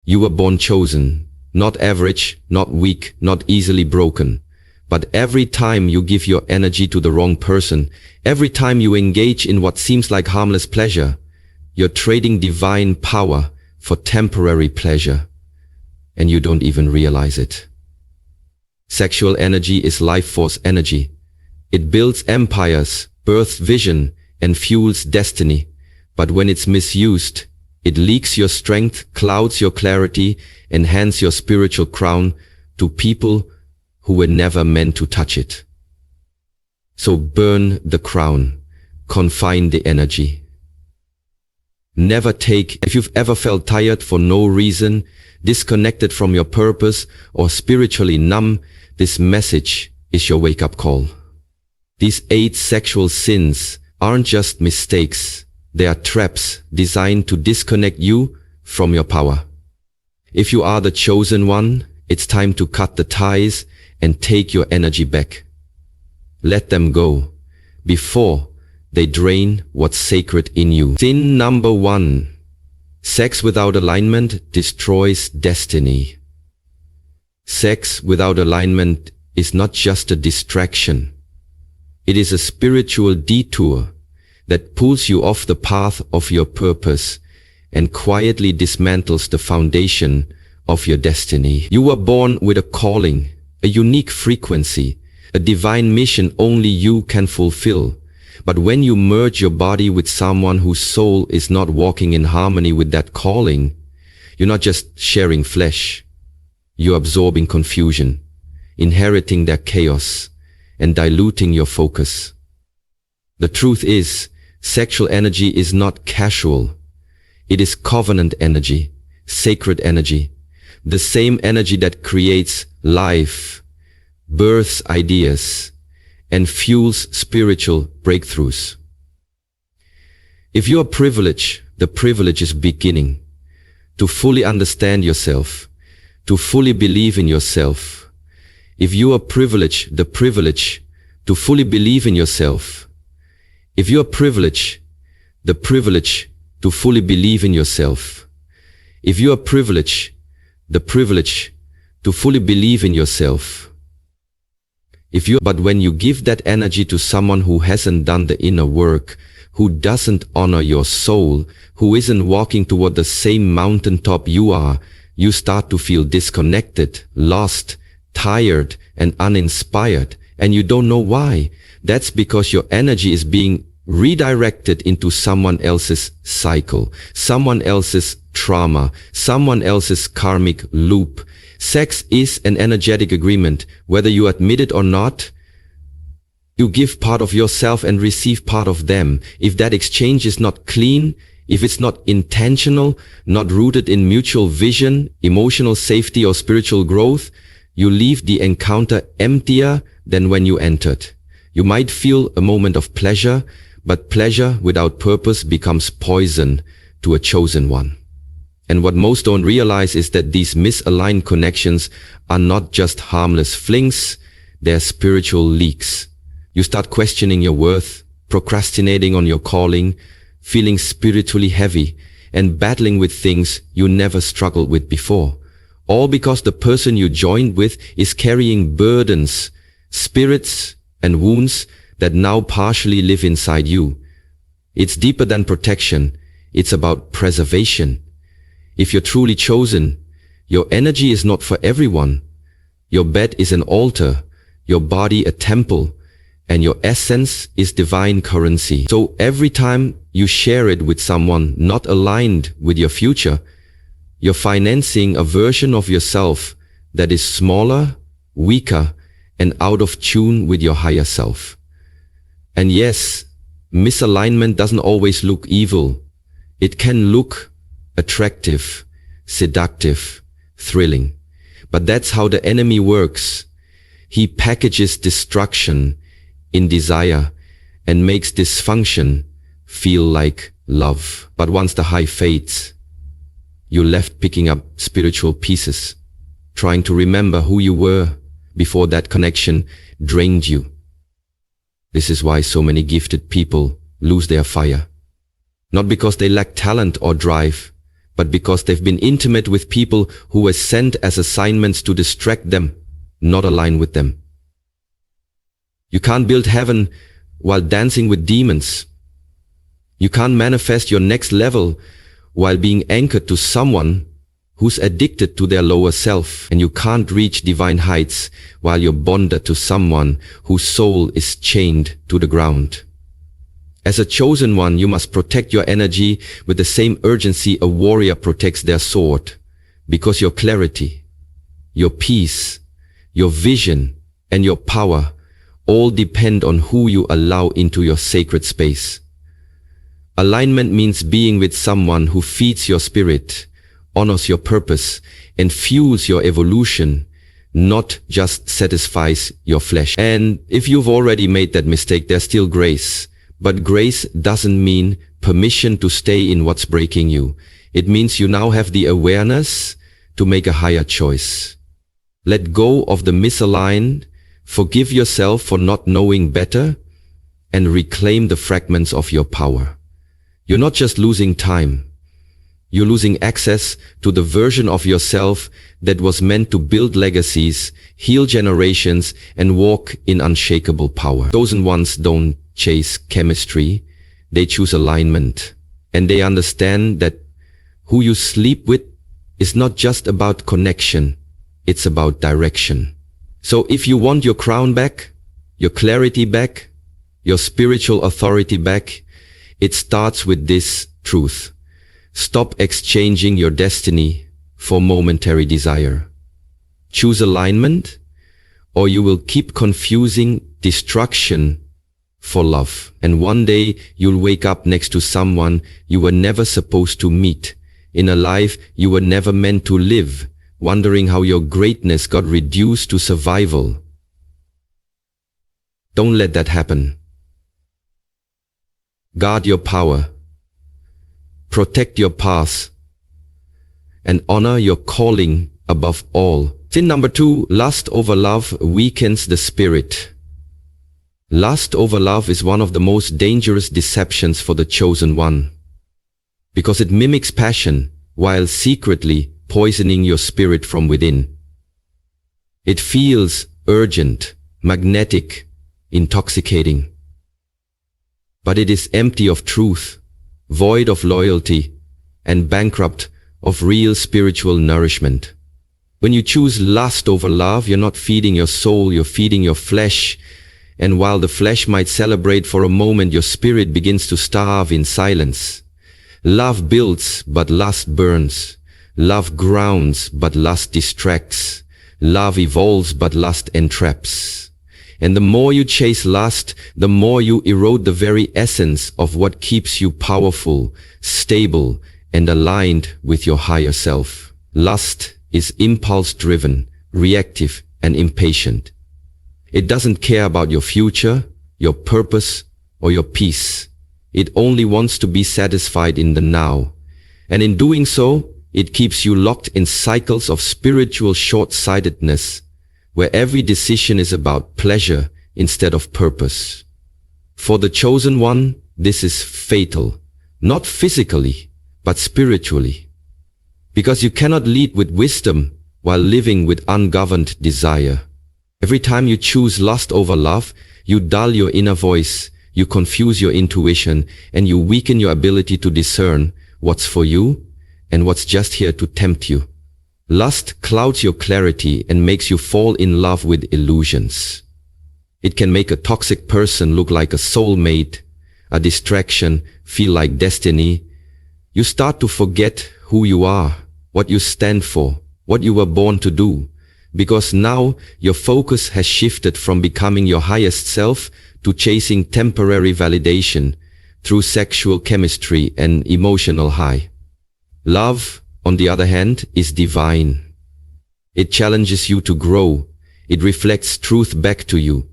You were born chosen, not average, not weak, not easily broken. But every time you give your energy to the wrong person, every time you engage in what seems like harmless pleasure, you're trading divine power for temporary pleasure, and you don't even realize it. Sexual energy is life force energy. It builds empires, births vision, and fuels destiny. But when it's misused, it leaks your strength, clouds your clarity, and hands your spiritual crown to people who were never meant to touch it. So burn the crown, confine the energy. Never take. If you've ever felt tired for no reason, disconnected from your purpose, or spiritually numb, this message is your wake-up call. These 8 sexual sins aren't just mistakes. They are traps designed to disconnect you from your power. If you are the chosen one, it's time to cut the ties and take your energy back. Let them go before they drain what's sacred in you. Sin number 1. Sex without alignment destroys destiny. Sex without alignment is not just a distraction. It is a spiritual detour that pulls you off the path of your purpose and quietly dismantles the foundation of your destiny. You were born with a calling, a unique frequency, a divine mission only you can fulfill. But when you merge your body with someone whose soul is not walking in harmony with that calling, you're not just sharing flesh. You're absorbing confusion, inheriting their chaos, and diluting your focus. The truth is, sexual energy is not casual. It is covenant energy, sacred energy, the same energy that creates life, births ideas, and fuels spiritual breakthroughs. If you are privileged, the privilege is beginning. To fully understand yourself, to fully believe in yourself. If you are privileged, the privilege to fully believe in yourself. If you are privileged, the privilege to fully believe in yourself. If you are privileged, the privilege to fully believe in yourself. But when you give that energy to someone who hasn't done the inner work, who doesn't honor your soul, who isn't walking toward the same mountaintop you are, you start to feel disconnected, lost, tired, and uninspired, and you don't know why. That's because your energy is being redirected into someone else's cycle, someone else's trauma, someone else's karmic loop. Sex is an energetic agreement. Whether you admit it or not, you give part of yourself and receive part of them. If that exchange is not clean, if it's not intentional, not rooted in mutual vision, emotional safety, or spiritual growth, you leave the encounter emptier than when you entered. You might feel a moment of pleasure, but pleasure without purpose becomes poison to a chosen one. And what most don't realize is that these misaligned connections are not just harmless flings, they're spiritual leaks. You start questioning your worth, procrastinating on your calling, feeling spiritually heavy, and battling with things you never struggled with before. All because the person you joined with is carrying burdens, spirits, and wounds that now partially live inside you. It's deeper than protection. It's about preservation. If you're truly chosen, your energy is not for everyone. Your bed is an altar, your body a temple, and your essence is divine currency. So every time you share it with someone not aligned with your future, you're financing a version of yourself that is smaller, weaker, and out of tune with your higher self. And yes, misalignment doesn't always look evil. It can look attractive, seductive, thrilling. But that's how the enemy works. He packages destruction in desire and makes dysfunction feel like love. But once the high fades, you're left picking up spiritual pieces, trying to remember who you were before that connection drained you. This is why so many gifted people lose their fire. Not because they lack talent or drive, but because they've been intimate with people who were sent as assignments to distract them, not align with them. You can't build heaven while dancing with demons. You can't manifest your next level while being anchored to someone who's addicted to their lower self. And you can't reach divine heights while you're bonded to someone whose soul is chained to the ground. As a chosen one, you must protect your energy with the same urgency a warrior protects their sword, because your clarity, your peace, your vision, and your power all depend on who you allow into your sacred space. Alignment means being with someone who feeds your spirit, honors your purpose, and fuels your evolution, not just satisfies your flesh. And if you've already made that mistake, there's still grace. But grace doesn't mean permission to stay in what's breaking you. It means you now have the awareness to make a higher choice. Let go of the misaligned, forgive yourself for not knowing better, and reclaim the fragments of your power. You're not just losing time. You're losing access to the version of yourself that was meant to build legacies, heal generations, and walk in unshakable power. Chosen ones don't chase chemistry, they choose alignment. And they understand that who you sleep with is not just about connection, it's about direction. So if you want your crown back, your clarity back, your spiritual authority back, it starts with this truth. Stop exchanging your destiny for momentary desire. Choose alignment, or you will keep confusing destruction for love. And one day you'll wake up next to someone you were never supposed to meet, in a life you were never meant to live, wondering how your greatness got reduced to survival. Don't let that happen. Guard your power, protect your path, and honor your calling above all. Sin number 2, lust over love weakens the spirit. Lust over love is one of the most dangerous deceptions for the chosen one, because it mimics passion while secretly poisoning your spirit from within. It feels urgent, magnetic, intoxicating. But it is empty of truth, void of loyalty, and bankrupt of real spiritual nourishment. When you choose lust over love, you're not feeding your soul, you're feeding your flesh. And while the flesh might celebrate for a moment, your spirit begins to starve in silence. Love builds, but lust burns. Love grounds, but lust distracts. Love evolves, but lust entraps. And the more you chase lust, the more you erode the very essence of what keeps you powerful, stable, and aligned with your higher self. Lust is impulse-driven, reactive, and impatient. It doesn't care about your future, your purpose, or your peace. It only wants to be satisfied in the now. And in doing so, it keeps you locked in cycles of spiritual short-sightedness, where every decision is about pleasure instead of purpose. For the chosen one, this is fatal, not physically, but spiritually. Because you cannot lead with wisdom while living with ungoverned desire. Every time you choose lust over love, you dull your inner voice, you confuse your intuition, and you weaken your ability to discern what's for you and what's just here to tempt you. Lust clouds your clarity and makes you fall in love with illusions. It can make a toxic person look like a soulmate, a distraction feel like destiny. You start to forget who you are, what you stand for, what you were born to do, because now your focus has shifted from becoming your highest self to chasing temporary validation through sexual chemistry and emotional high. Love, on the other hand, is divine. It challenges you to grow. It reflects truth back to you.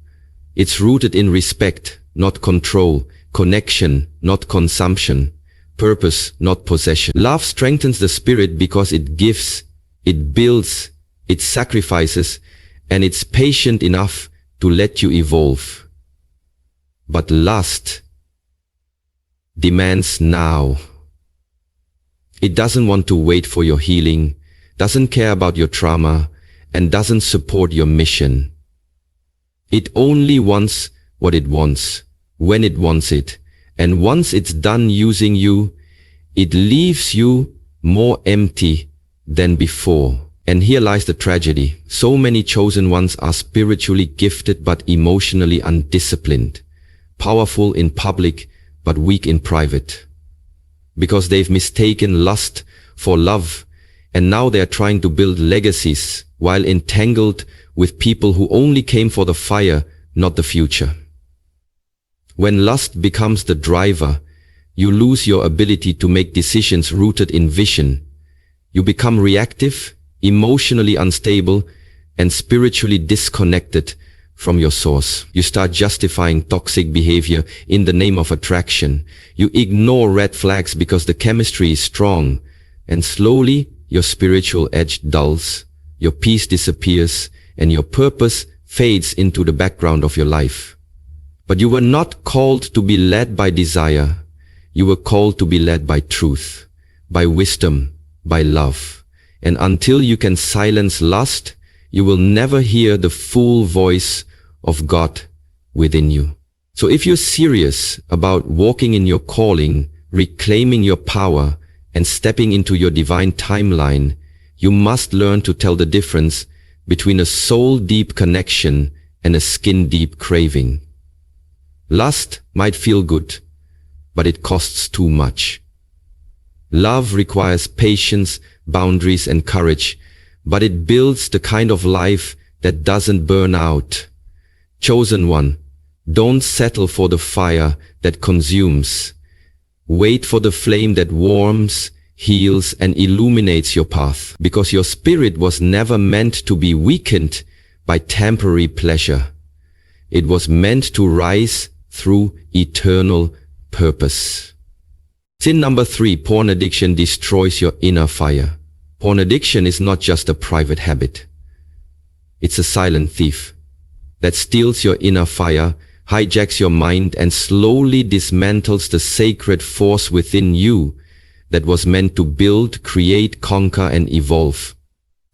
It's rooted in respect, not control, connection, not consumption, purpose, not possession. Love strengthens the spirit because it gives, it builds, it sacrifices, and it's patient enough to let you evolve. But lust demands now. It doesn't want to wait for your healing, doesn't care about your trauma, and doesn't support your mission. It only wants what it wants, when it wants it, and once it's done using you, it leaves you more empty than before. And here lies the tragedy. So many chosen ones are spiritually gifted but emotionally undisciplined, powerful in public but weak in private. Because they've mistaken lust for love, and now they're trying to build legacies while entangled with people who only came for the fire, not the future. When lust becomes the driver, you lose your ability to make decisions rooted in vision. You become reactive, emotionally unstable, and spiritually disconnected from your source. You start justifying toxic behavior in the name of attraction. You ignore red flags because the chemistry is strong, and slowly your spiritual edge dulls, your peace disappears, and your purpose fades into the background of your life. But you were not called to be led by desire. You were called to be led by truth, by wisdom, by love. And until you can silence lust, you will never hear the full voice of God within you. So if you're serious about walking in your calling, reclaiming your power, and stepping into your divine timeline, you must learn to tell the difference between a soul-deep connection and a skin-deep craving. Lust might feel good, but it costs too much. Love requires patience, boundaries, and courage, but it builds the kind of life that doesn't burn out. Chosen one, don't settle for the fire that consumes. Wait for the flame that warms, heals, and illuminates your path, because your spirit was never meant to be weakened by temporary pleasure. It was meant to rise through eternal purpose. Sin number 3, porn addiction destroys your inner fire. Porn addiction is not just a private habit. It's a silent thief that steals your inner fire, hijacks your mind, and slowly dismantles the sacred force within you that was meant to build, create, conquer, and evolve.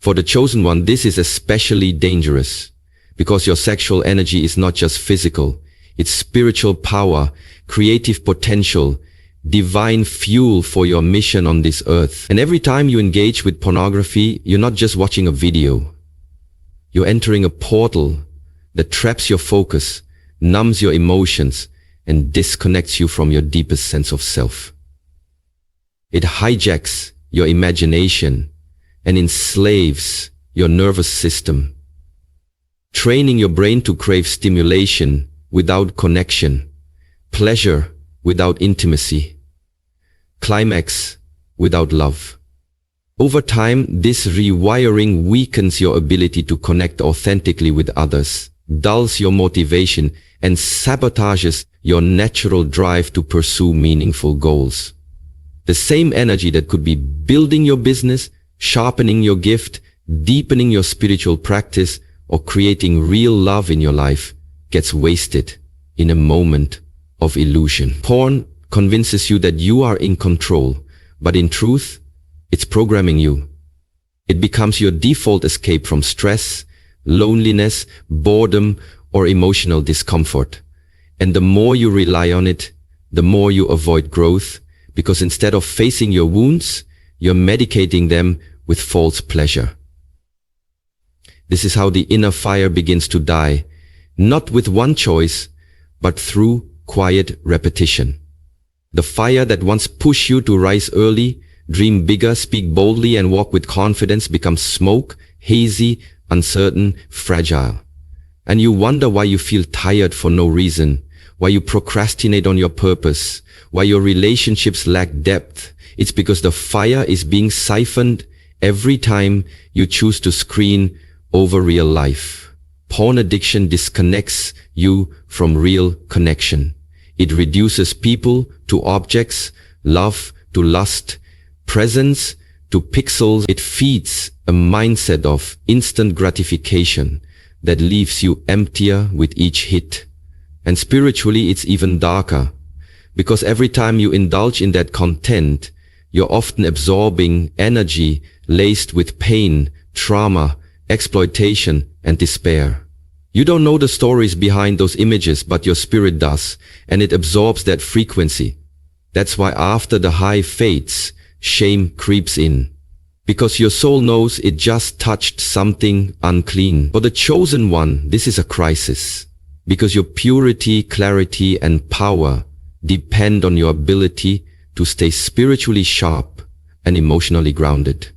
For the chosen one, this is especially dangerous because your sexual energy is not just physical. It's spiritual power, creative potential, divine fuel for your mission on this earth. And every time you engage with pornography, you're not just watching a video. You're entering a portal that traps your focus, numbs your emotions, and disconnects you from your deepest sense of self. It hijacks your imagination and enslaves your nervous system, training your brain to crave stimulation without connection, pleasure without intimacy, climax without love. Over time, this rewiring weakens your ability to connect authentically with others, dulls your motivation, and sabotages your natural drive to pursue meaningful goals. The same energy that could be building your business, sharpening your gift, deepening your spiritual practice, or creating real love in your life gets wasted in a moment of illusion. Porn convinces you that you are in control, but in truth, it's programming you. It becomes your default escape from stress, loneliness, boredom, or emotional discomfort. And the more you rely on it, the more you avoid growth, because instead of facing your wounds, you're medicating them with false pleasure. This is how the inner fire begins to die, not with one choice, but through quiet repetition. The fire that once pushed you to rise early, dream bigger, speak boldly, and walk with confidence becomes smoke, hazy, uncertain, fragile. And you wonder why you feel tired for no reason, why you procrastinate on your purpose, why your relationships lack depth. It's because the fire is being siphoned every time you choose to screen over real life. Porn addiction disconnects you from real connection. It reduces people to objects, love to lust, presence to pixels. It feeds a mindset of instant gratification that leaves you emptier with each hit. And spiritually, it's even darker, because every time you indulge in that content, you're often absorbing energy laced with pain, trauma, exploitation, and despair. You don't know the stories behind those images, but your spirit does, and it absorbs that frequency. That's why after the high fades, shame creeps in. Because your soul knows it just touched something unclean. For the chosen one, this is a crisis. Because your purity, clarity, and power depend on your ability to stay spiritually sharp and emotionally grounded.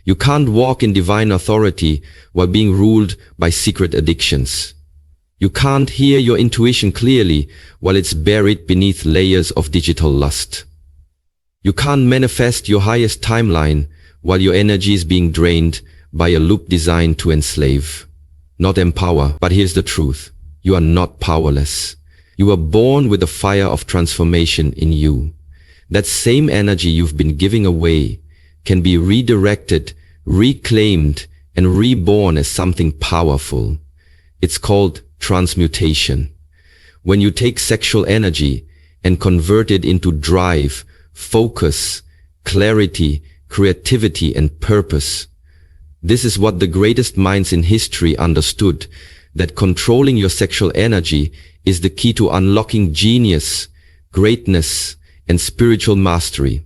You can't walk in divine authority while being ruled by secret addictions. You can't hear your intuition clearly while it's buried beneath layers of digital lust. You can't manifest your highest timeline while your energy is being drained by a loop designed to enslave, not empower. But here's the truth. You are not powerless. You are born with the fire of transformation in you. That same energy you've been giving away can be redirected, reclaimed, and reborn as something powerful. It's called transmutation. When you take sexual energy and convert it into drive, focus, clarity, creativity, and purpose. This is what the greatest minds in history understood, that controlling your sexual energy is the key to unlocking genius, greatness, and spiritual mastery.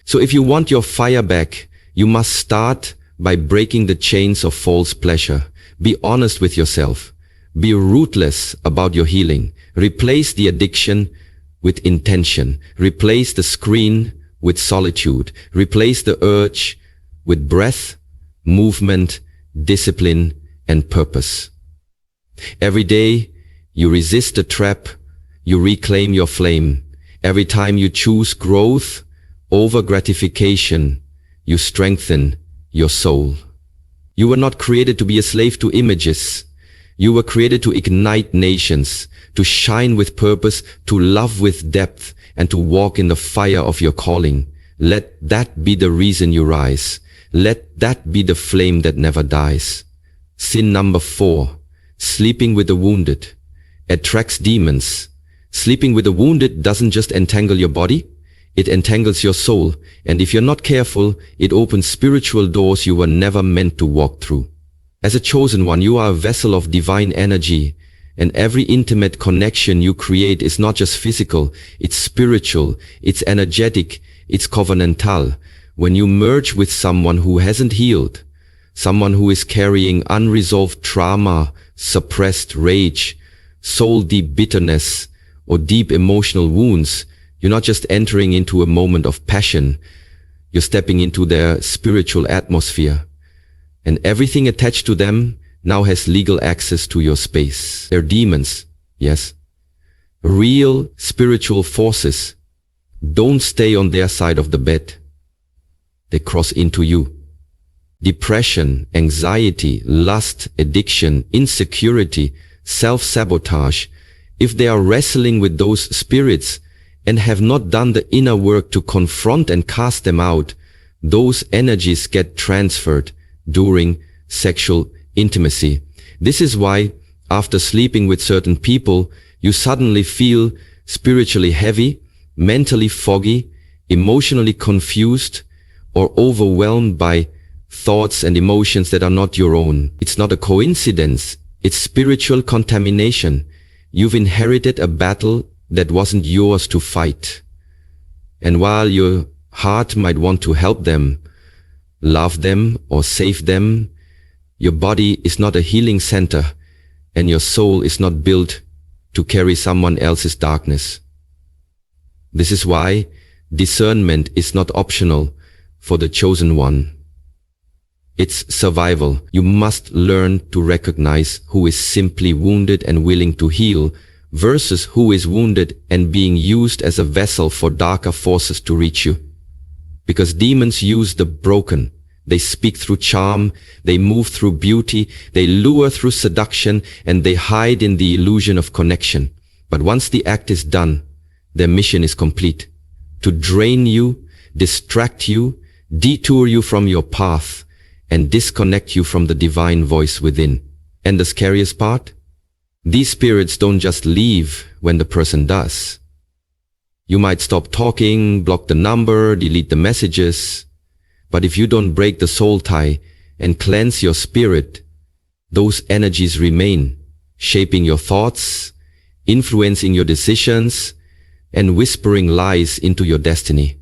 So if you want your fire back, you must start by breaking the chains of false pleasure. Be honest with yourself. Be ruthless about your healing. Replace the addiction with intention. Replace the screen with solitude. Replace the urge with breath, movement, discipline, and purpose. Every day you resist the trap, you reclaim your flame. Every time you choose growth over gratification, you strengthen your soul. You were not created to be a slave to images. You were created to ignite nations, to shine with purpose, to love with depth, and to walk in the fire of your calling. Let that be the reason you rise. Let that be the flame that never dies. Sin number 4, sleeping with the wounded, attracts demons. Sleeping with the wounded doesn't just entangle your body, it entangles your soul, and if you're not careful, it opens spiritual doors you were never meant to walk through. As a chosen one, you are a vessel of divine energy, and every intimate connection you create is not just physical, it's spiritual, it's energetic, it's covenantal. When you merge with someone who hasn't healed, someone who is carrying unresolved trauma, suppressed rage, soul-deep bitterness, or deep emotional wounds, you're not just entering into a moment of passion, you're stepping into their spiritual atmosphere. And everything attached to them now has legal access to your space. They're demons, yes. Real spiritual forces don't stay on their side of the bed. They cross into you. Depression, anxiety, lust, addiction, insecurity, self-sabotage, if they are wrestling with those spirits and have not done the inner work to confront and cast them out, those energies get transferred during sexual intimacy. This is why, after sleeping with certain people, you suddenly feel spiritually heavy, mentally foggy, emotionally confused, or overwhelmed by thoughts and emotions that are not your own. It's not a coincidence. It's spiritual contamination. You've inherited a battle that wasn't yours to fight. And while your heart might want to help them, love them, or save them, your body is not a healing center, and your soul is not built to carry someone else's darkness. This is why discernment is not optional for the chosen one. It's survival. You must learn to recognize who is simply wounded and willing to heal versus who is wounded and being used as a vessel for darker forces to reach you. Because demons use the broken. They speak through charm, they move through beauty, they lure through seduction, and they hide in the illusion of connection. But once the act is done, their mission is complete. To drain you, distract you, detour you from your path, and disconnect you from the divine voice within. And the scariest part? These spirits don't just leave when the person does. You might stop talking, block the number, delete the messages. But if you don't break the soul tie and cleanse your spirit, those energies remain, shaping your thoughts, influencing your decisions, and whispering lies into your destiny.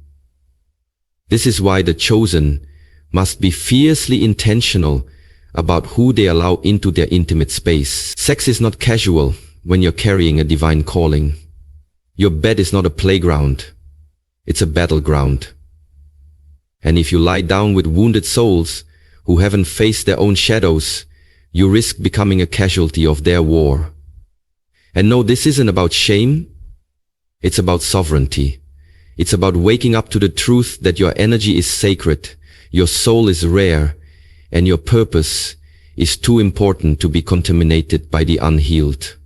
This is why the chosen must be fiercely intentional about who they allow into their intimate space. Sex is not casual when you're carrying a divine calling. Your bed is not a playground. It's a battleground. And if you lie down with wounded souls who haven't faced their own shadows, you risk becoming a casualty of their war. And no, this isn't about shame. It's about sovereignty. It's about waking up to the truth that your energy is sacred, your soul is rare, and your purpose is too important to be contaminated by the unhealed.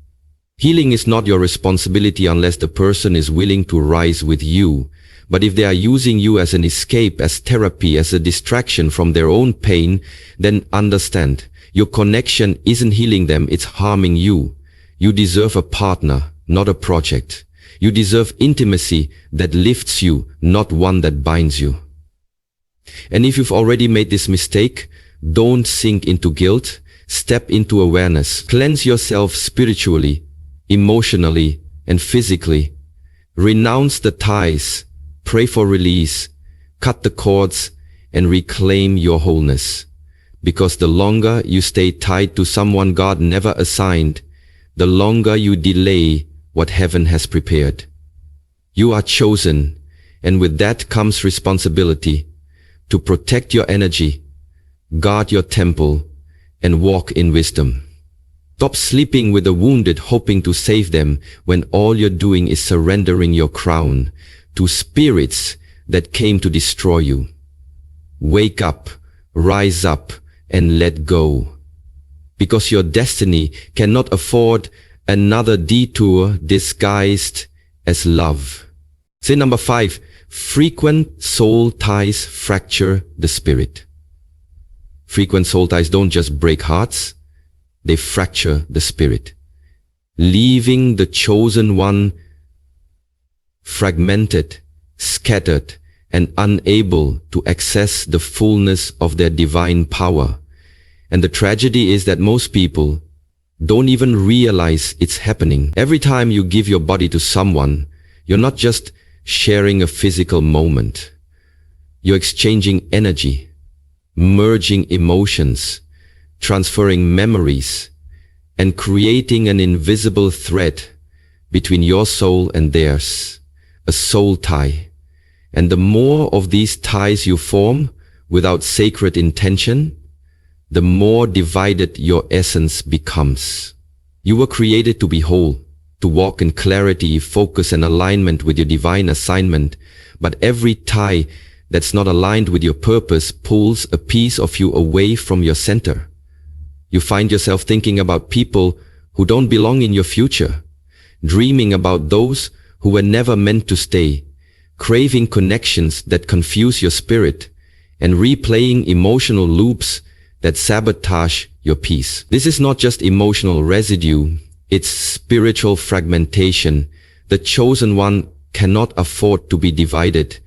Healing is not your responsibility unless the person is willing to rise with you. But if they are using you as an escape, as therapy, as a distraction from their own pain, then understand, your connection isn't healing them, it's harming you. You deserve a partner, not a project. You deserve intimacy that lifts you, not one that binds you. And if you've already made this mistake, don't sink into guilt, step into awareness. Cleanse yourself spiritually, emotionally, and physically. Renounce the ties, pray for release, cut the cords, and reclaim your wholeness. Because the longer you stay tied to someone God never assigned, the longer you delay what heaven has prepared. You are chosen, and with that comes responsibility to protect your energy, guard your temple, and walk in wisdom. Stop sleeping with the wounded hoping to save them when all you're doing is surrendering your crown to spirits that came to destroy you. Wake up, rise up, and let go. Because your destiny cannot afford another detour disguised as love. Sin number 5, frequent soul ties fracture the spirit. Frequent soul ties don't just break hearts, they fracture the spirit, leaving the chosen one fragmented, scattered, and unable to access the fullness of their divine power. And the tragedy is that most people don't even realize it's happening. Every time you give your body to someone, you're not just sharing a physical moment. You're exchanging energy, merging emotions, transferring memories, and creating an invisible thread between your soul and theirs, a soul tie. And the more of these ties you form without sacred intention, the more divided your essence becomes. You were created to be whole, to walk in clarity, focus, and alignment with your divine assignment, but every tie that's not aligned with your purpose pulls a piece of you away from your center. You find yourself thinking about people who don't belong in your future, dreaming about those who were never meant to stay, craving connections that confuse your spirit, and replaying emotional loops that sabotage your peace. This is not just emotional residue, it's spiritual fragmentation. The chosen one cannot afford to be divided.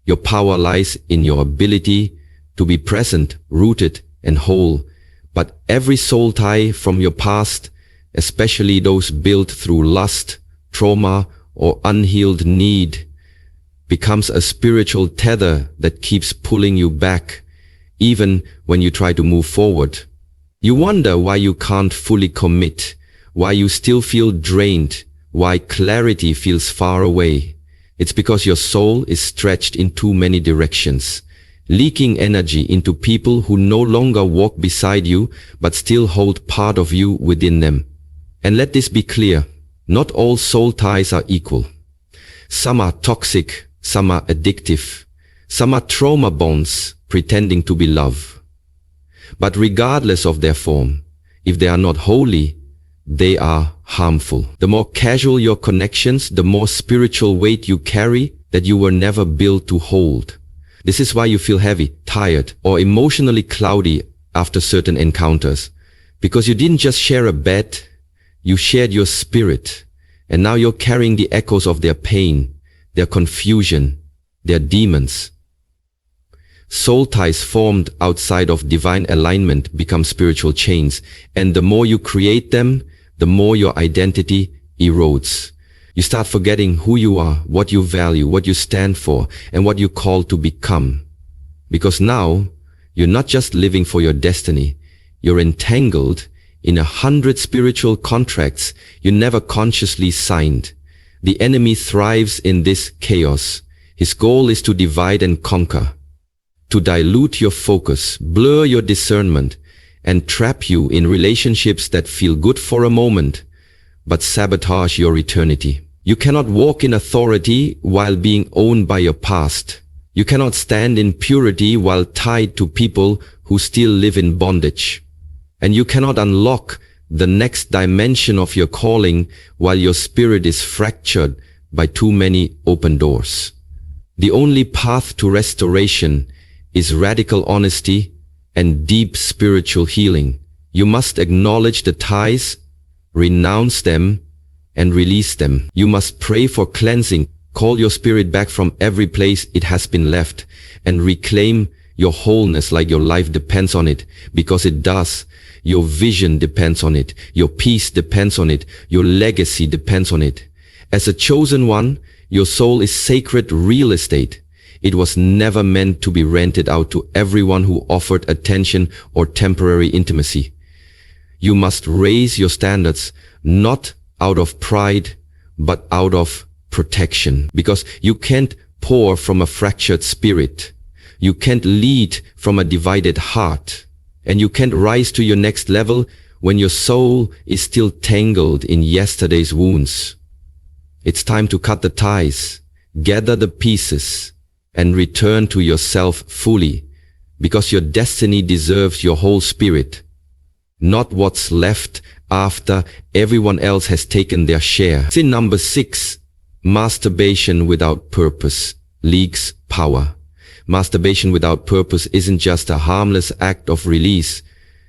Your power lies in your ability to be present, rooted, and whole. But every soul tie from your past, especially those built through lust, trauma, or unhealed need, becomes a spiritual tether that keeps pulling you back, even when you try to move forward. You wonder why you can't fully commit, why you still feel drained, why clarity feels far away. It's because your soul is stretched in too many directions, leaking energy into people who no longer walk beside you, but still hold part of you within them. And let this be clear, not all soul ties are equal. Some are toxic, some are addictive, some are trauma bonds pretending to be love. But regardless of their form, if they are not holy, they are harmful. The more casual your connections, the more spiritual weight you carry that you were never built to hold. This is why you feel heavy, tired, or emotionally cloudy after certain encounters. Because you didn't just share a bed, you shared your spirit. And now you're carrying the echoes of their pain, their confusion, their demons. Soul ties formed outside of divine alignment become spiritual chains, and the more you create them, the more your identity erodes. You start forgetting who you are, what you value, what you stand for, and what you call to become. Because now, you're not just living for your destiny, you're entangled in 100 spiritual contracts you never consciously signed. The enemy thrives in this chaos. His goal is to divide and conquer, to dilute your focus, blur your discernment, and trap you in relationships that feel good for a moment, but sabotage your eternity. You cannot walk in authority while being owned by your past. You cannot stand in purity while tied to people who still live in bondage. And you cannot unlock the next dimension of your calling while your spirit is fractured by too many open doors. The only path to restoration is radical honesty and deep spiritual healing. You must acknowledge the ties, renounce them, and release them. You must pray for cleansing, call your spirit back from every place it has been left, and reclaim your wholeness like your life depends on it, because it does. Your vision depends on it. Your peace depends on it. Your legacy depends on it. As a chosen one, your soul is sacred real estate. It was never meant to be rented out to everyone who offered attention or temporary intimacy. You must raise your standards, not out of pride, but out of protection. Because you can't pour from a fractured spirit. You can't lead from a divided heart. And you can't rise to your next level when your soul is still tangled in yesterday's wounds. It's time to cut the ties, gather the pieces, and return to yourself fully, because your destiny deserves your whole spirit, not what's left after everyone else has taken their share. Sin number 6, masturbation without purpose leaks power. Masturbation without purpose isn't just a harmless act of release.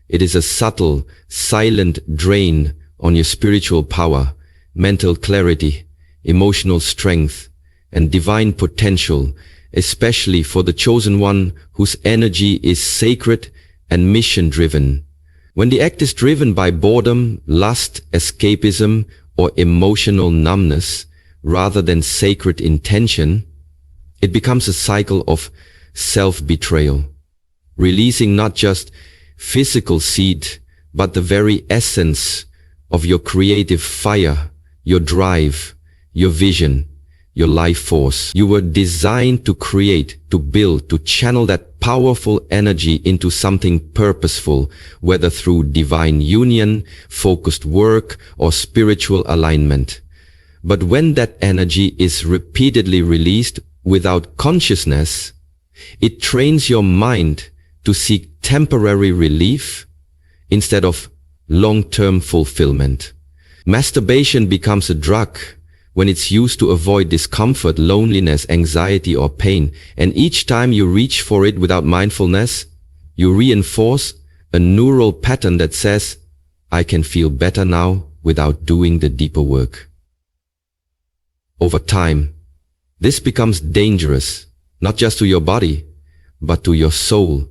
It is a subtle, silent drain on your spiritual power, mental clarity, emotional strength, and divine potential, especially for the chosen one whose energy is sacred and mission-driven. When the act is driven by boredom, lust, escapism, or emotional numbness, rather than sacred intention, it becomes a cycle of self-betrayal, releasing not just physical seed, but the very essence of your creative fire, your drive, your vision, your life force. You were designed to create, to build, to channel that powerful energy into something purposeful, whether through divine union, focused work, or spiritual alignment. But when that energy is repeatedly released without consciousness, it trains your mind to seek temporary relief instead of long-term fulfillment. Masturbation becomes a drug when it's used to avoid discomfort, loneliness, anxiety, or pain. And each time you reach for it without mindfulness, you reinforce a neural pattern that says, I can feel better now without doing the deeper work. Over time, this becomes dangerous, not just to your body, but to your soul.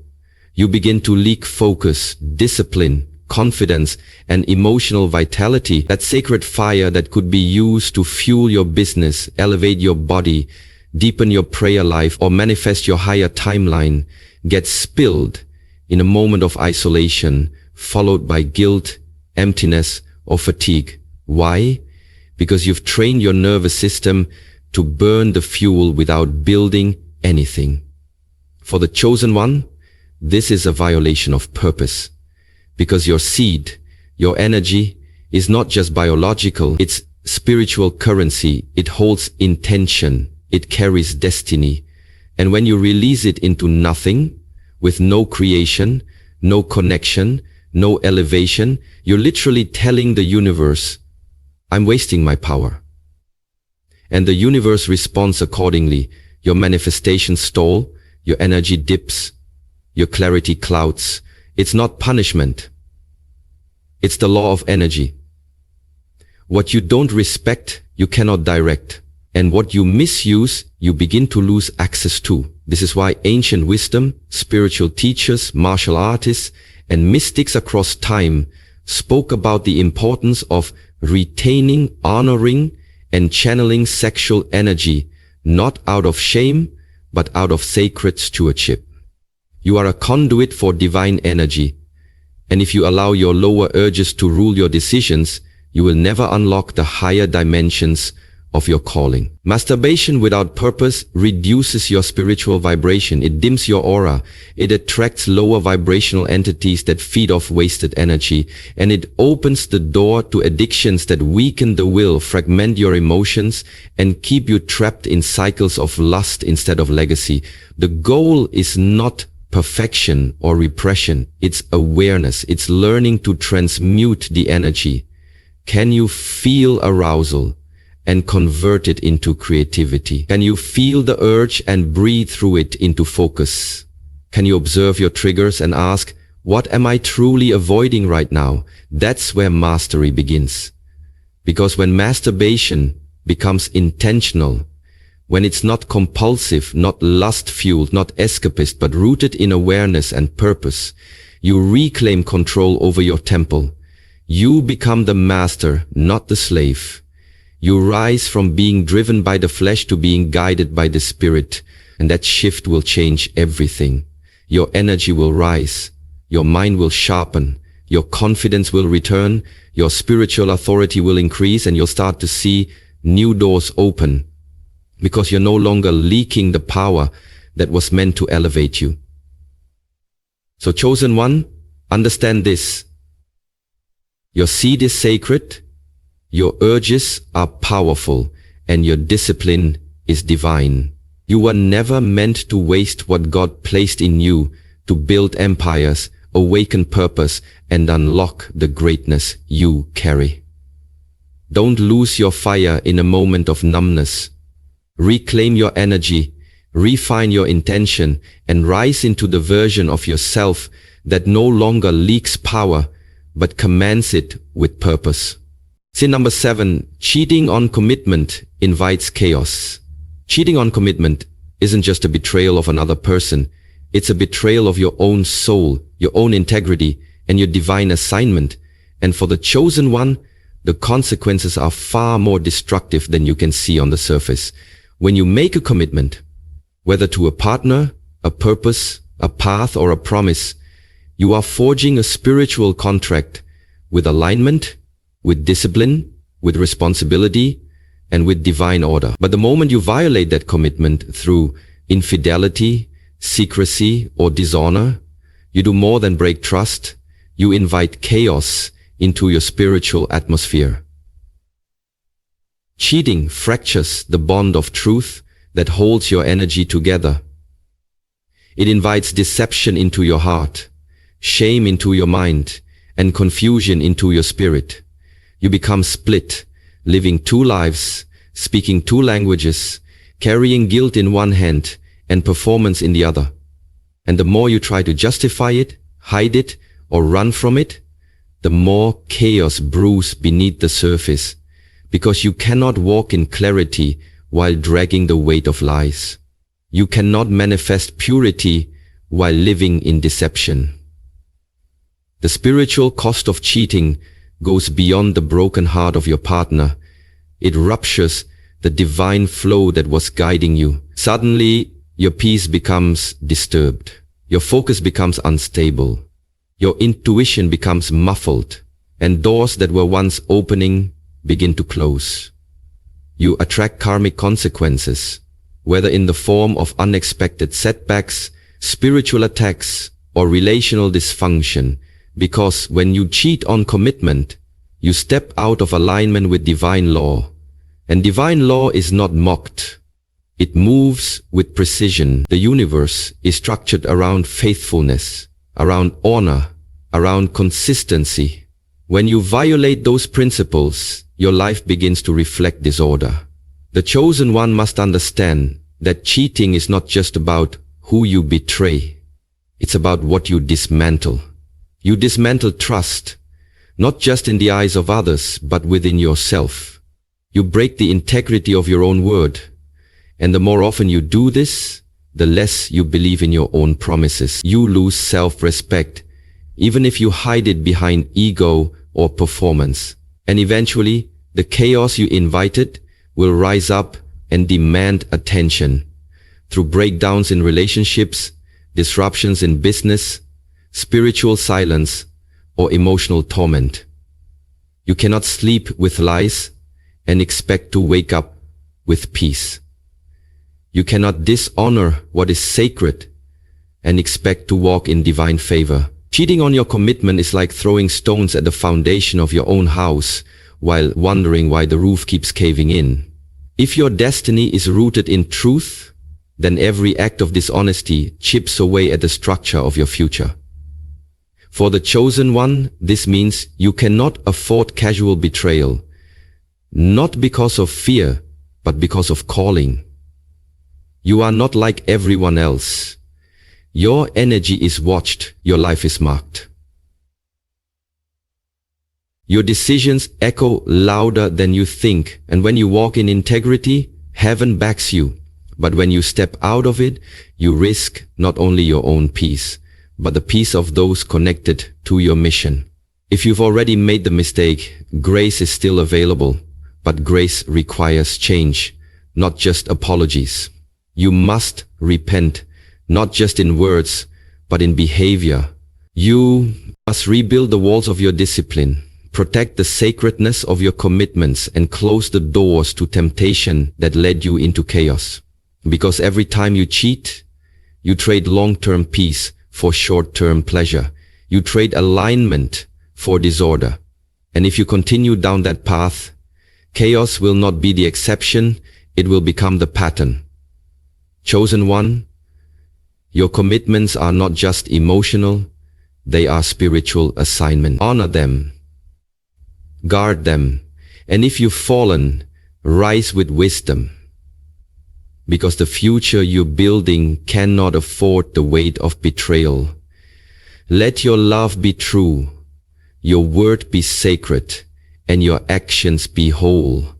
You begin to leak focus, discipline, confidence, and emotional vitality. That sacred fire that could be used to fuel your business, elevate your body, deepen your prayer life, or manifest your higher timeline gets spilled in a moment of isolation, followed by guilt, emptiness, or fatigue. Why? Because you've trained your nervous system to burn the fuel without building anything. For the chosen one, this is a violation of purpose, because your seed, your energy, is not just biological, it's spiritual currency. It holds intention, it carries destiny. And when you release it into nothing, with no creation, no connection, no elevation, you're literally telling the universe, I'm wasting my power. And the universe responds accordingly. Your manifestations stall, your energy dips, your clarity clouds. It's not punishment. It's the law of energy. What you don't respect, you cannot direct. And what you misuse, you begin to lose access to. This is why ancient wisdom, spiritual teachers, martial artists, and mystics across time spoke about the importance of retaining, honoring, and channeling sexual energy, not out of shame, but out of sacred stewardship. You are a conduit for divine energy, and if you allow your lower urges to rule your decisions, you will never unlock the higher dimensions of your calling. Masturbation without purpose reduces your spiritual vibration. It dims your aura. It attracts lower vibrational entities that feed off wasted energy. And it opens the door to addictions that weaken the will, fragment your emotions, and keep you trapped in cycles of lust instead of legacy. The goal is not perfection or repression. It's awareness. It's learning to transmute the energy. Can you feel arousal and convert it into creativity? Can you feel the urge and breathe through it into focus? Can you observe your triggers and ask, what am I truly avoiding right now? That's where mastery begins. Because when masturbation becomes intentional, when it's not compulsive, not lust-fueled, not escapist, but rooted in awareness and purpose, you reclaim control over your temple. You become the master, not the slave. You rise from being driven by the flesh to being guided by the spirit, and that shift will change everything. Your energy will rise, your mind will sharpen, your confidence will return, your spiritual authority will increase, and you'll start to see new doors open, because you're no longer leaking the power that was meant to elevate you. So chosen one, understand this. Your seed is sacred, your urges are powerful, and your discipline is divine. You were never meant to waste what God placed in you to build empires, awaken purpose, and unlock the greatness you carry. Don't lose your fire in a moment of numbness. Reclaim your energy, refine your intention, and rise into the version of yourself that no longer leaks power, but commands it with purpose. Sin number 7, cheating on commitment invites chaos. Cheating on commitment isn't just a betrayal of another person. It's a betrayal of your own soul, your own integrity, and your divine assignment. And for the chosen one, the consequences are far more destructive than you can see on the surface. When you make a commitment, whether to a partner, a purpose, a path, or a promise, you are forging a spiritual contract with alignment, with discipline, with responsibility, and with divine order. But the moment you violate that commitment through infidelity, secrecy, or dishonor, you do more than break trust. You invite chaos into your spiritual atmosphere. Cheating fractures the bond of truth that holds your energy together. It invites deception into your heart, shame into your mind, and confusion into your spirit. You become split, living two lives, speaking two languages, carrying guilt in one hand and performance in the other. And the more you try to justify it, hide it, or run from it, the more chaos brews beneath the surface, because you cannot walk in clarity while dragging the weight of lies. You cannot manifest purity while living in deception. The spiritual cost of cheating goes beyond the broken heart of your partner. It ruptures the divine flow that was guiding you. Suddenly, your peace becomes disturbed. Your focus becomes unstable. Your intuition becomes muffled, and doors that were once opening begin to close. You attract karmic consequences, whether in the form of unexpected setbacks, spiritual attacks, or relational dysfunction, because when you cheat on commitment, you step out of alignment with divine law. And divine law is not mocked. It moves with precision. The universe is structured around faithfulness, around honor, around consistency. When you violate those principles, your life begins to reflect disorder. The chosen one must understand that cheating is not just about who you betray. It's about what you dismantle. You dismantle trust, not just in the eyes of others, but within yourself. You break the integrity of your own word. And the more often you do this, the less you believe in your own promises. You lose self-respect, even if you hide it behind ego or performance. And eventually, the chaos you invited will rise up and demand attention through breakdowns in relationships, disruptions in business, spiritual silence, or emotional torment. You cannot sleep with lies and expect to wake up with peace. You cannot dishonor what is sacred and expect to walk in divine favor. Cheating on your commitment is like throwing stones at the foundation of your own house while wondering why the roof keeps caving in. If your destiny is rooted in truth, then every act of dishonesty chips away at the structure of your future. For the chosen one, this means you cannot afford casual betrayal, not because of fear, but because of calling. You are not like everyone else. Your energy is watched, your life is marked. Your decisions echo louder than you think, and when you walk in integrity, heaven backs you. But when you step out of it, you risk not only your own peace, but the peace of those connected to your mission. If you've already made the mistake, grace is still available, but grace requires change, not just apologies. You must repent, not just in words, but in behavior. You must rebuild the walls of your discipline, protect the sacredness of your commitments, and close the doors to temptation that led you into chaos. Because every time you cheat, you trade long-term peace for short-term pleasure. You trade alignment for disorder. And if you continue down that path, chaos will not be the exception, it will become the pattern. Chosen one, your commitments are not just emotional, they are spiritual assignment. Honor them, guard them, and if you've fallen, rise with wisdom. Because the future you're building cannot afford the weight of betrayal. Let your love be true, your word be sacred, and your actions be whole.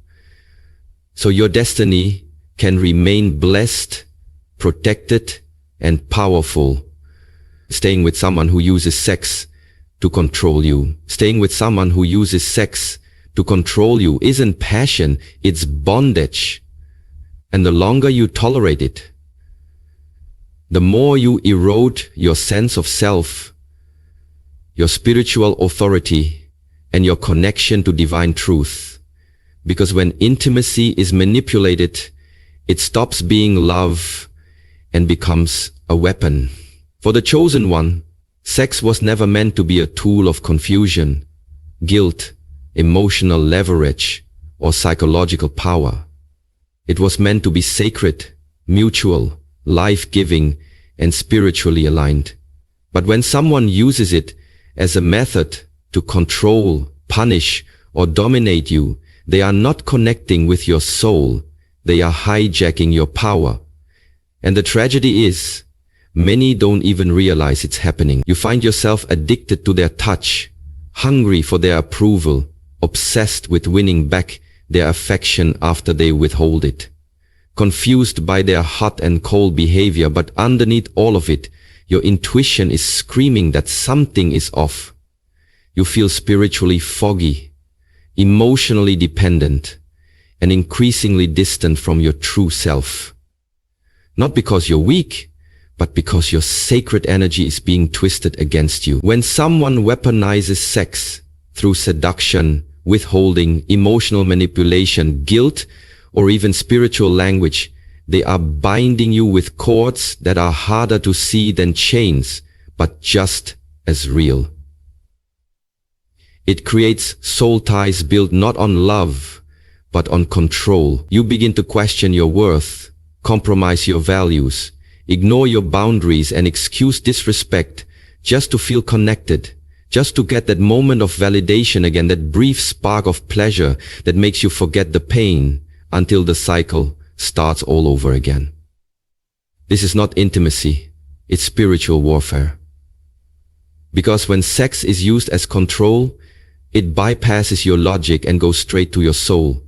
So your destiny can remain blessed, protected, and powerful. Staying with someone who uses sex to control you, staying with someone who uses sex to control you isn't passion, it's bondage. And the longer you tolerate it, the more you erode your sense of self, your spiritual authority, and your connection to divine truth. Because when intimacy is manipulated, it stops being love and becomes a weapon. For the chosen one, sex was never meant to be a tool of confusion, guilt, emotional leverage, or psychological power. It was meant to be sacred, mutual, life-giving, and spiritually aligned. But when someone uses it as a method to control, punish, or dominate you, they are not connecting with your soul, they are hijacking your power. And the tragedy is, many don't even realize it's happening. You find yourself addicted to their touch, hungry for their approval, obsessed with winning back their affection after they withhold it, confused by their hot and cold behavior, but underneath all of it, your intuition is screaming that something is off. You feel spiritually foggy, emotionally dependent, and increasingly distant from your true self. Not because you're weak, but because your sacred energy is being twisted against you. When someone weaponizes sex through seduction, withholding, emotional manipulation, guilt, or even spiritual language, they are binding you with cords that are harder to see than chains, but just as real. It creates soul ties built not on love, but on control. You begin to question your worth, compromise your values, ignore your boundaries, and excuse disrespect just to feel connected, just to get that moment of validation again, that brief spark of pleasure that makes you forget the pain until the cycle starts all over again. This is not intimacy, it's spiritual warfare. Because when sex is used as control, it bypasses your logic and goes straight to your soul.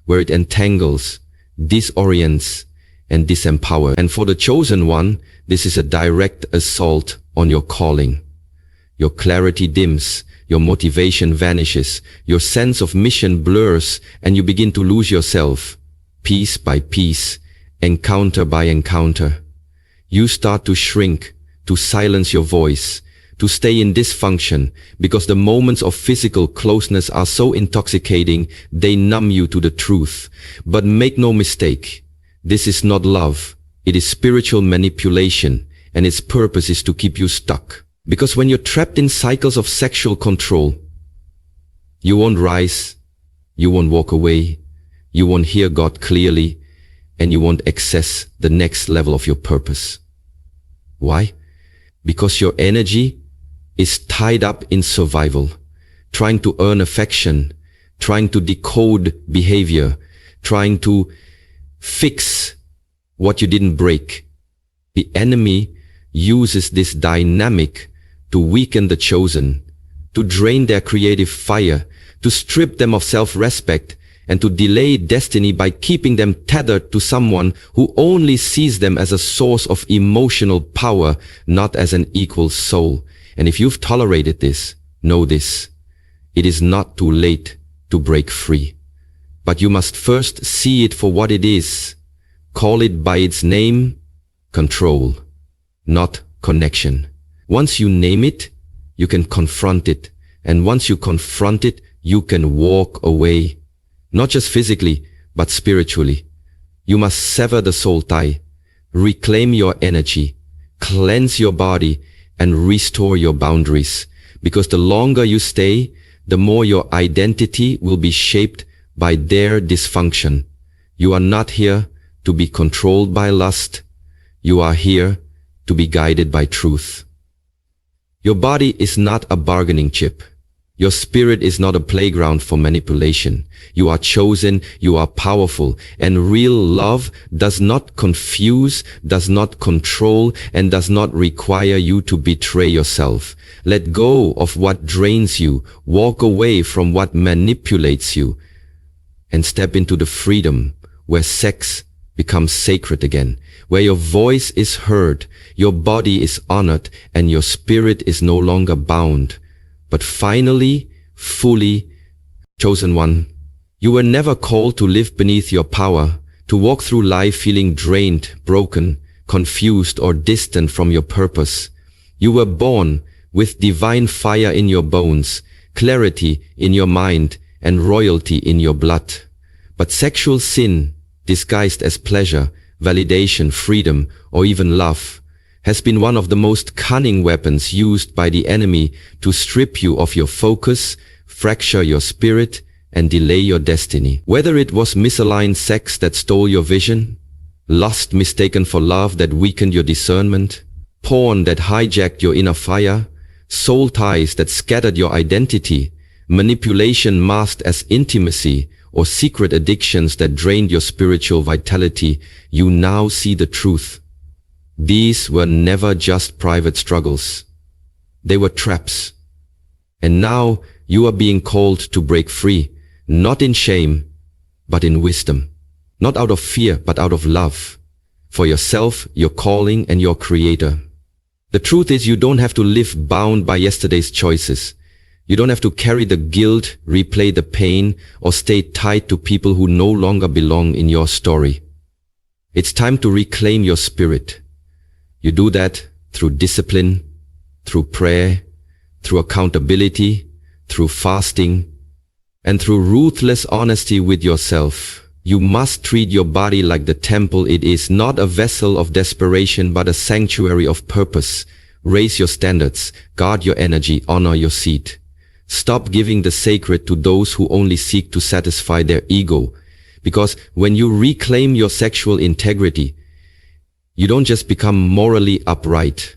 where it entangles, disorients, and disempowers. And for the chosen one, this is a direct assault on your calling. Your clarity dims, your motivation vanishes, your sense of mission blurs, and you begin to lose yourself, piece by piece, encounter by encounter. You start to shrink, to silence your voice, to stay in dysfunction, because the moments of physical closeness are so intoxicating, they numb you to the truth. But make no mistake, this is not love, it is spiritual manipulation, and its purpose is to keep you stuck. Because when you're trapped in cycles of sexual control, you won't rise, you won't walk away, you won't hear God clearly, and you won't access the next level of your purpose. Why? Because your energy is tied up in survival, trying to earn affection, trying to decode behavior, trying to fix what you didn't break. The enemy uses this dynamic to weaken the chosen, to drain their creative fire, to strip them of self-respect, and to delay destiny by keeping them tethered to someone who only sees them as a source of emotional power, not as an equal soul. And if you've tolerated this, know this: it is not too late to break free. But you must first see it for what it is. Call it by its name: control, not connection. Once you name it, you can confront it. And once you confront it, you can walk away. Not just physically, but spiritually. You must sever the soul tie, reclaim your energy, cleanse your body, and restore your boundaries. Because the longer you stay, the more your identity will be shaped by their dysfunction. You are not here to be controlled by lust. You are here to be guided by truth. Your body is not a bargaining chip. Your spirit is not a playground for manipulation. You are chosen, you are powerful, and real love does not confuse, does not control, and does not require you to betray yourself. Let go of what drains you, walk away from what manipulates you, and step into the freedom where sex becomes sacred again, where your voice is heard, your body is honored, and your spirit is no longer bound, but finally, fully chosen one. You were never called to live beneath your power, to walk through life feeling drained, broken, confused, or distant from your purpose. You were born with divine fire in your bones, clarity in your mind, and royalty in your blood. But sexual sin, disguised as pleasure, validation, freedom, or even love, has been one of the most cunning weapons used by the enemy to strip you of your focus, fracture your spirit, and delay your destiny. Whether it was misaligned sex that stole your vision, lust mistaken for love that weakened your discernment, porn that hijacked your inner fire, soul ties that scattered your identity, manipulation masked as intimacy, or secret addictions that drained your spiritual vitality, you now see the truth. These were never just private struggles. They were traps. And now you are being called to break free, not in shame, but in wisdom. Not out of fear, but out of love. For yourself, your calling, and your creator. The truth is, you don't have to live bound by yesterday's choices. You don't have to carry the guilt, replay the pain, or stay tied to people who no longer belong in your story. It's time to reclaim your spirit. You do that through discipline, through prayer, through accountability, through fasting, and through ruthless honesty with yourself. You must treat your body like the temple it is, not a vessel of desperation, but a sanctuary of purpose. Raise your standards, guard your energy, honor your seed. Stop giving the sacred to those who only seek to satisfy their ego. Because when you reclaim your sexual integrity, you don't just become morally upright,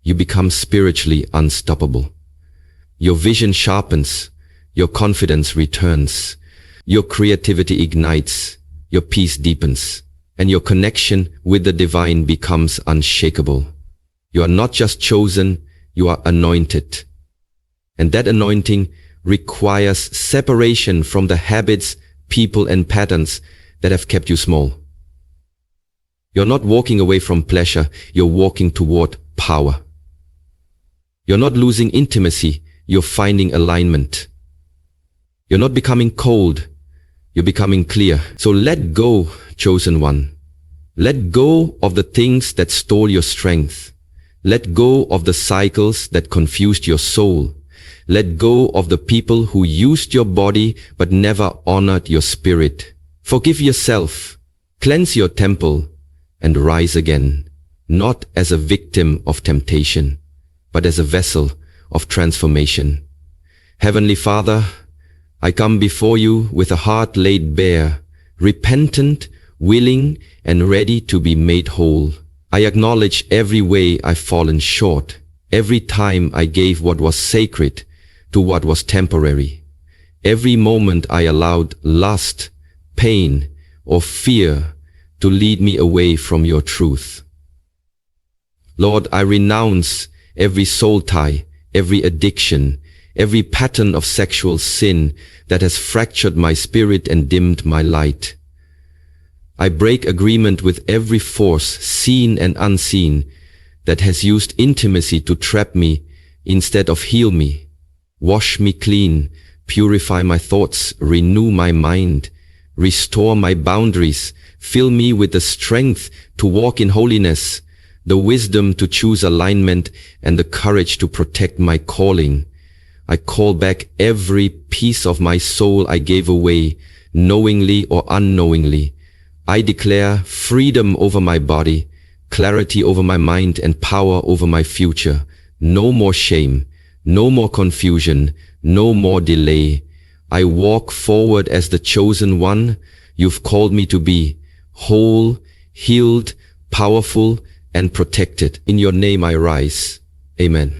you become spiritually unstoppable. Your vision sharpens, your confidence returns, your creativity ignites, your peace deepens, and your connection with the divine becomes unshakable. You are not just chosen, you are anointed. And that anointing requires separation from the habits people, and patterns that have kept you small. You're not walking away from pleasure, you're walking toward power. You're not losing intimacy, you're finding alignment. You're not becoming cold, you're becoming clear. So let go, chosen one. Let go of the things that stole your strength. Let go of the cycles that confused your soul. Let go of the people who used your body but never honored your spirit. Forgive yourself, cleanse your temple, and rise again, not as a victim of temptation, but as a vessel of transformation. Heavenly Father, I come before you with a heart laid bare, repentant, willing, and ready to be made whole. I acknowledge every way I've fallen short, every time I gave what was sacred to what was temporary, every moment I allowed lust, pain, or fear to lead me away from your truth. Lord, I renounce every soul tie, every addiction, every pattern of sexual sin that has fractured my spirit and dimmed my light. I break agreement with every force, seen and unseen, that has used intimacy to trap me instead of heal me. Wash me clean, purify my thoughts, renew my mind, restore my boundaries, fill me with the strength to walk in holiness, the wisdom to choose alignment, and the courage to protect my calling. I call back every piece of my soul I gave away, knowingly or unknowingly. I declare freedom over my body, clarity over my mind, and power over my future. No more shame, no more confusion, no more delay. I walk forward as the chosen one you've called me to be, whole, healed, powerful, and protected. In your name I rise. Amen.